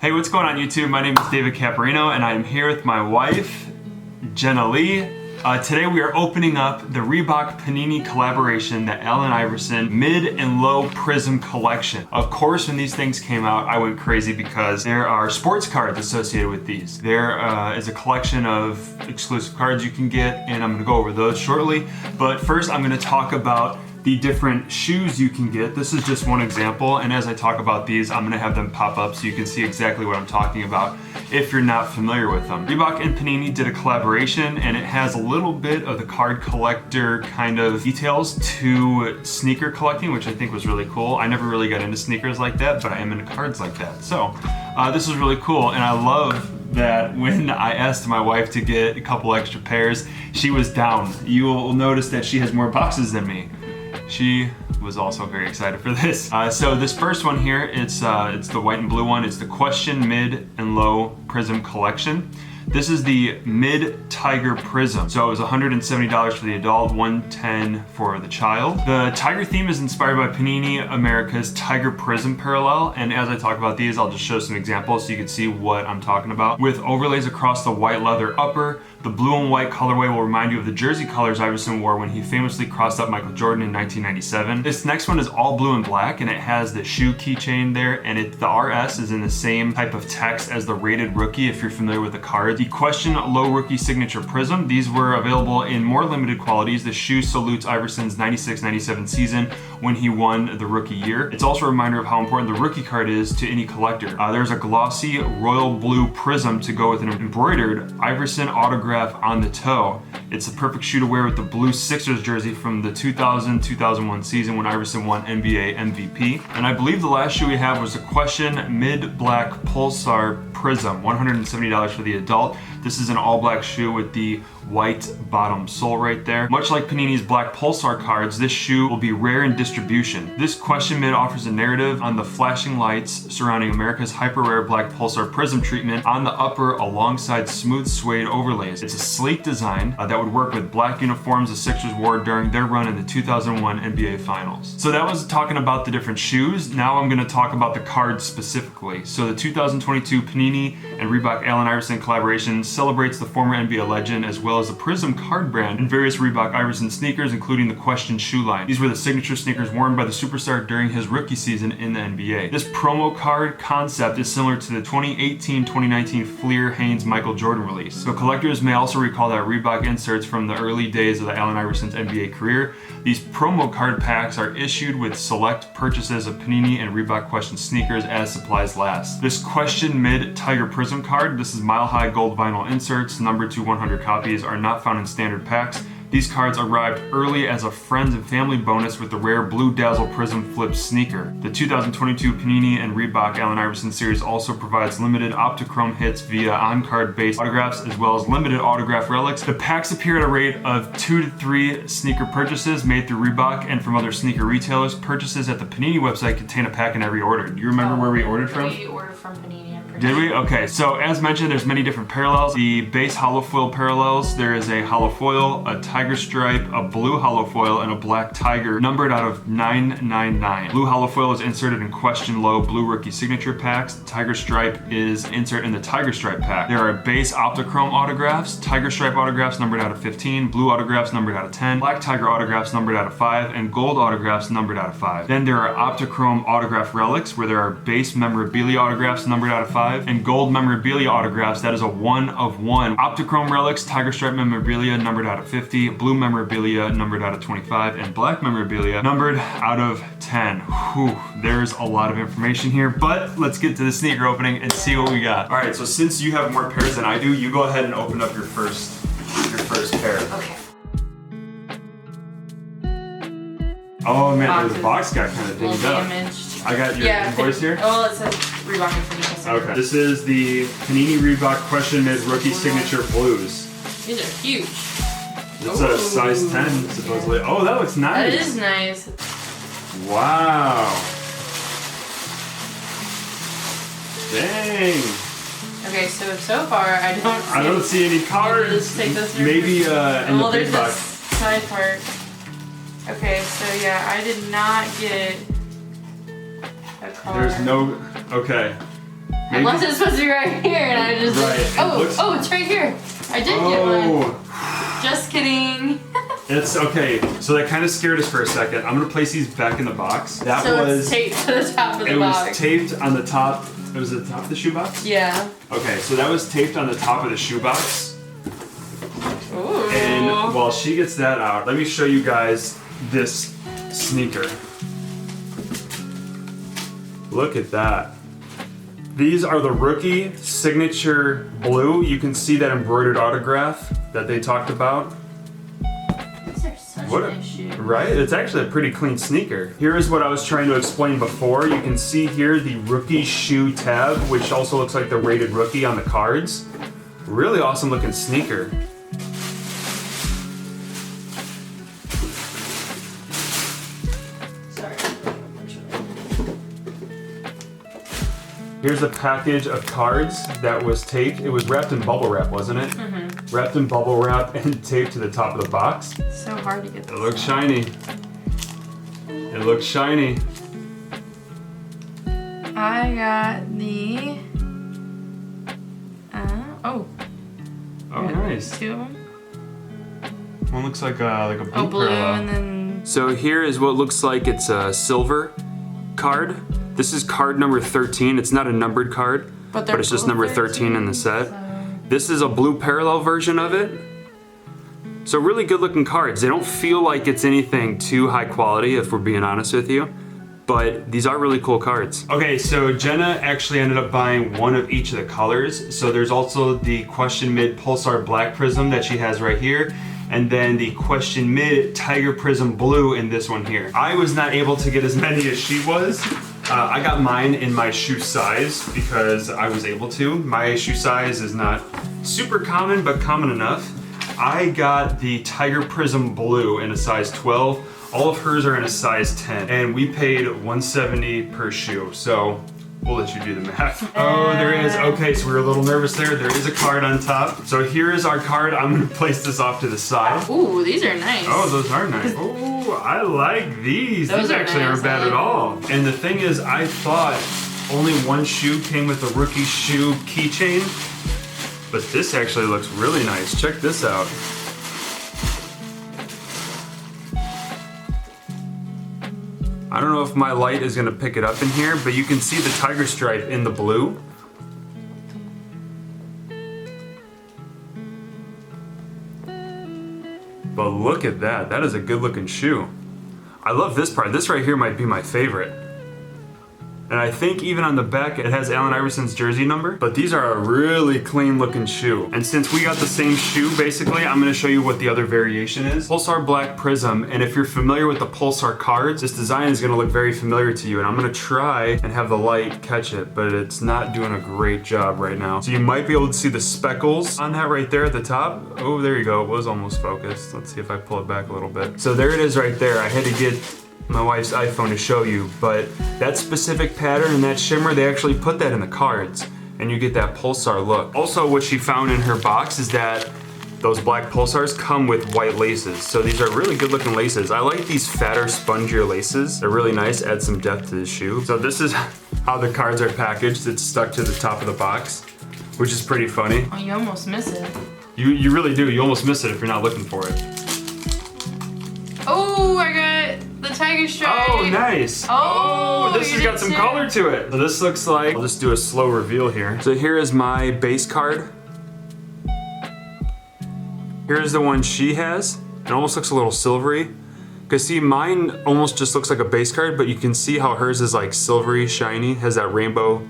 Hey, what's going on YouTube? My name is David Capperino and I am here with my wife, Jenalee. Today we are opening up the Reebok Panini collaboration, the Allen Iverson Mid and Low Prism Collection. Of course, when these things came out, I went crazy because there are sports cards associated with these. There is a collection of exclusive cards you can get, and I'm gonna go over those shortly. But first, I'm gonna talk about the different shoes you can get. This is just one example, and as I talk about these, I'm gonna have them pop up so you can see exactly what I'm talking about if you're not familiar with them. Reebok and Panini did a collaboration, and it has a little bit of the card collector kind of details to sneaker collecting, which I think was really cool. I never really got into sneakers like that, but I am into cards like that. So this is really cool, and I love that when I asked my wife to get a couple extra pairs, she was down. You will notice that she has more boxes than me. She was also very excited for this. So this first one here, it's the white and blue one. It's the Question Mid and Low Prism Collection. This is the Mid Tiger Prism. So it was $170 for the adult, $110 for the child. The tiger theme is inspired by Panini America's Tiger Prism parallel. And as I talk about these, I'll just show some examples so you can see what I'm talking about. With overlays across the white leather upper, the blue and white colorway will remind you of the jersey colors Iverson wore when he famously crossed up Michael Jordan in 1997. This next one is all blue and black, and it has the shoe keychain there, and the RS is in the same type of text as the rated rookie if you're familiar with the card. The Question Low Rookie Signature Prism, these were available in more limited qualities. The shoe salutes Iverson's 96-97 season when he won the rookie year. It's also a reminder of how important the rookie card is to any collector. There's a glossy royal blue prism to go with an embroidered Iverson autograph on the toe. It's a perfect shoe to wear with the blue Sixers jersey from the 2000-2001 season when Iverson won NBA MVP. And I believe the last shoe we have was the Question Mid Black Pulsar Prism, $170 for the adult. This is an all black shoe with the white bottom sole right there. Much like Panini's Black Pulsar cards, this shoe will be rare in distribution. This Question Mid offers a narrative on the flashing lights surrounding America's hyper rare Black Pulsar Prism treatment on the upper alongside smooth suede overlays. It's a sleek design that would work with black uniforms the Sixers wore during their run in the 2001 NBA Finals. So that was talking about the different shoes. Now I'm going to talk about the cards specifically. So the 2022 Panini and Reebok Allen Iverson collaboration celebrates the former NBA legend as well as the Prism card brand and various Reebok Iverson sneakers, including the Question shoe line. These were the signature sneakers worn by the superstar during his rookie season in the NBA. This promo card concept is similar to the 2018-2019 Fleer Haynes Michael Jordan release. So collectors may also recall that Reebok inserts from the early days of the Allen Iverson's NBA career. These promo card packs are issued with select purchases of Panini and Reebok Question sneakers as supplies last. This Question Mid Tiger Prism card, this is mile high gold vinyl inserts, numbered to 100 copies, are not found in standard packs. These cards arrived early as a friends and family bonus with the rare Blue Dazzle Prism Flip sneaker. The 2022 Panini and Reebok Allen Iverson series also provides limited Optichrome hits via on-card based autographs as well as limited autograph relics. The packs appear at a rate of 2 to 3 sneaker purchases made through Reebok and from other sneaker retailers. Purchases at the Panini website contain a pack in every order. Do you remember where we ordered from? We ordered from Panini. Did we? Okay, so as mentioned, there's many different parallels. The base hollow foil parallels, there is a hollow foil, a tiger stripe, a blue hollow foil, and a black tiger, numbered out of 999. Blue hollow foil is inserted in Question Low Blue Rookie Signature packs. The tiger stripe is inserted in the tiger stripe pack. There are base Optichrome autographs, tiger stripe autographs numbered out of 15, blue autographs numbered out of 10, black tiger autographs numbered out of 5, and gold autographs numbered out of 5. Then there are Optichrome autograph relics, where there are base memorabilia autographs numbered out of 5, and gold memorabilia autographs. That is a 1 of 1. Optichrome relics, tiger stripe memorabilia numbered out of 50, blue memorabilia numbered out of 25, and black memorabilia numbered out of 10. Whew, there's a lot of information here, but let's get to the sneaker opening and see what we got. All right, so since you have more pairs than I do, you go ahead and open up your first pair. Okay. Oh man, the box got kind of dinged up. Damaged. I got your invoice here. Oh, it says Reebok and Panini. Okay. This is the Panini Reebok Question Mid Rookie Signature Blues. These are huge. It's a size 10, supposedly. Yeah. Oh, that looks nice. That is nice. Wow. Dang. Okay, so far I don't see any cards. Just take this Maybe in the big box. Side part. Okay, so yeah, I did not get a card. There's no. Okay. Maybe? Unless it's supposed to be right here, and I just oh, it's right here. I did get one. Just kidding. It's okay. So that kind of scared us for a second. I'm gonna place these back in the box. That so was it's taped to the top of the box. It was taped on the top. It was the top of the shoebox? Yeah. Okay, so that was taped on the top of the shoebox. Ooh. And while she gets that out, let me show you guys this sneaker. Look at that. These are the rookie signature blue. You can see that embroidered autograph that they talked about. These are such a nice shoe. Right? It's actually a pretty clean sneaker. Here is what I was trying to explain before. You can see here the rookie shoe tab, which also looks like the rated rookie on the cards. Really awesome looking sneaker. Here's a package of cards that was taped. It was wrapped in bubble wrap, wasn't it? Mm-hmm. Wrapped in bubble wrap and taped to the top of the box. So hard to get this. It looks shiny. It looks shiny. I got the Oh, nice. Two of them. One looks like a blue, blue parallel. and then. So here is what looks like it's a silver card. This is card number 13. It's not a numbered card, but it's just number 13 in the set. So. This is a blue parallel version of it. So really good looking cards. They don't feel like it's anything too high quality, if we're being honest with you, but these are really cool cards. Okay, so Jena actually ended up buying one of each of the colors. So there's also the Question Mid Pulsar Black Prism that she has right here, and then the Question Mid Tiger Prism Blue in this one here. I was not able to get as many as she was. I got mine in my shoe size because I was able to. My shoe size is not super common, but common enough. I got the Tiger Prism Blue in a size 12. All of hers are in a size 10, and we paid $170 per shoe. So we'll let you do the math. Oh, there is. Okay, so we were a little nervous there. There is a card on top. So here is our card. I'm gonna place this off to the side. Ooh, these are nice. Oh, those are nice. Ooh, I like these. These actually aren't bad at all. And the thing is, I thought only one shoe came with a rookie shoe keychain, but this actually looks really nice. Check this out. I don't know if my light is gonna pick it up in here, but you can see the tiger stripe in the blue. But look at that, that is a good looking shoe. I love this part. This right here might be my favorite. And I think even on the back it has Allen Iverson's jersey number, but these are a really clean looking shoe. And since we got the same shoe, basically, I'm gonna show you what the other variation is. Pulsar Black Prism, and if you're familiar with the Pulsar cards, this design is gonna look very familiar to you, and I'm gonna try and have the light catch it, but it's not doing a great job right now. So you might be able to see the speckles on that right there at the top. Oh, there you go, it was almost focused. Let's see if I pull it back a little bit. So there it is right there. I had to get my wife's iPhone to show you, but that specific pattern and that shimmer, they actually put that in the cards, and you get that Pulsar look. Also, what she found in her box is that those black Pulsars come with white laces, so these are really good looking laces. I like these fatter, spongier laces. They're really nice, add some depth to the shoe. So this is how the cards are packaged. It's stuck to the top of the box, which is pretty funny. Oh, you almost miss it. You really do. You almost miss it if you're not looking for it. Oh, I got the tiger stripe. Oh, nice. Oh, this has got some color to it. So this looks like, I'll just do a slow reveal here. So here is my base card. Here's the one she has. It almost looks a little silvery. Cause see, mine almost just looks like a base card, but you can see how hers is like silvery, shiny, has that rainbow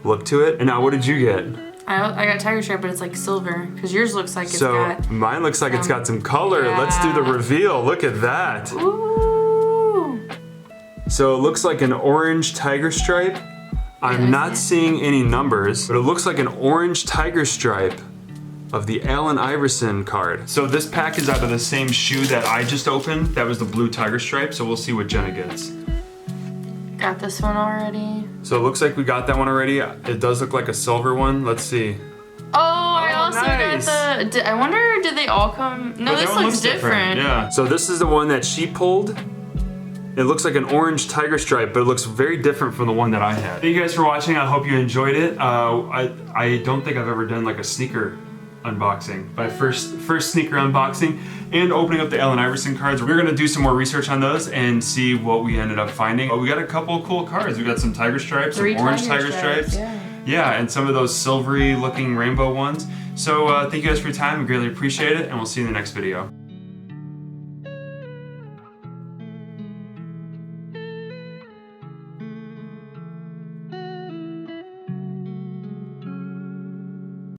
look to it. And now what did you get? I got tiger stripe, but it's like silver, because yours looks like it's got... So mine looks like it's got some color. Yeah. Let's do the reveal. Look at that. Ooh. So it looks like an orange tiger stripe. I'm not seeing any numbers, but it looks like an orange tiger stripe of the Allen Iverson card. So this pack is out of the same shoe that I just opened. That was the blue tiger stripe, so we'll see what Jena gets. Got this one already. So it looks like we got that one already. It does look like a silver one. Let's see. Oh, I also nice. got the... I wonder, did they all come... No, this looks different. Yeah. So this is the one that she pulled. It looks like an orange tiger stripe, but it looks very different from the one that I had. Thank you guys for watching. I hope you enjoyed it. I don't think I've ever done like a sneaker unboxing. My first sneaker unboxing and opening up the Allen Iverson cards. We're gonna do some more research on those and see what we ended up finding. But we got a couple of cool cards. We got some tiger stripes, some orange tiger stripes. Yeah, and some of those silvery looking rainbow ones. So thank you guys for your time. We greatly appreciate it, and we'll see you in the next video.